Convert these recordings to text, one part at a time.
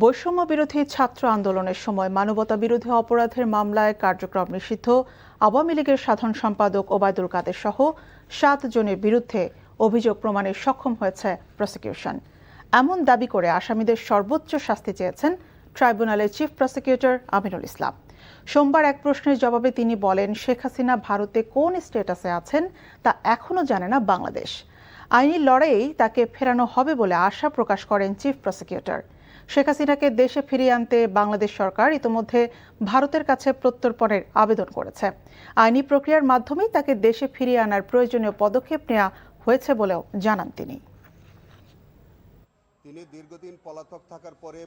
বৈষম্য বিরোধী ছাত্র আন্দোলনের সময় মানবতা বিরোধী অপরাধের মামলায় কার্যক্রম নিষিদ্ধ আওয়ামী লীগের সাধারণ সম্পাদক ওবায়দুল কাদের সহ 7 জনের বিরুদ্ধে অভিযোগ প্রমাণে সক্ষম হয়েছে প্রসিকিউশন। এমন দাবি করে আসামিদের সর্বোচ্চ শাস্তি চেয়েছেন ট্রাইব্যুনালের চিফ প্রসিকিউটর আমিনুল ইসলাম। সোমবার এক প্রশ্নের জবাবে তিনি বলেন, শেখ হাসিনা ভারতে কোন স্ট্যাটাসে আছেন তা এখনও জানে না বাংলাদেশ। আইনি লড়াইয়ে তাকে ফেরানো হবে বলে আশা প্রকাশ করেন চিফ প্রসিকিউটর। শেখ হাসিনাকে দেশে ফিরিয়ে আনতে বাংলাদেশ সরকার ইতোমধ্যে ভারতের কাছে প্রত্যর্পণের আবেদন করেছে। আইনি প্রক্রিয়ার মাধ্যমেই তাকে দেশে ফিরিয়ে আনার প্রয়োজনীয় পদক্ষেপ নেওয়া হয়েছে বলেও জানান তিনি। দীর্ঘদিন পলাতক থাকার পরে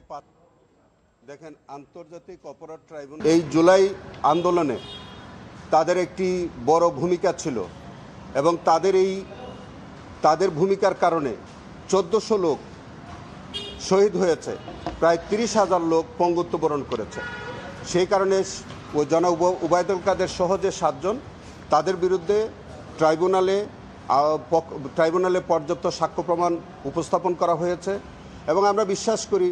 দেখেন, আন্তর্জাতিক অপরাধ ট্রাইব্যুনাল এই জুলাই আন্দোলনে তাদের একটি বড় ভূমিকা ছিল এবং তাদের ভূমিকার কারণে 1400 লোক শহীদ হয়েছে, প্রায় 30,000 লোক পঙ্গুত্ব বরণ করেছে। সেই কারণে জনাব ওবায়দুল কাদের সহ যে 7 জন, তাদের বিরুদ্ধে ট্রাইব্যুনালে পর্যাপ্ত সাক্ষ্য প্রমাণ উপস্থাপন করা হয়েছে এবং আমরা বিশ্বাস করি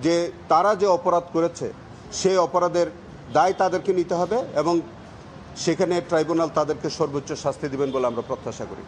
যে তারা যে অপরাধ করেছে সেই অপরাধের দায় তাদেরকে নিতে হবে এবং সেখানে ট্রাইব্যুনাল তাদেরকে সর্বোচ্চ শাস্তি দিবেন বলে আমরা প্রত্যাশা করি।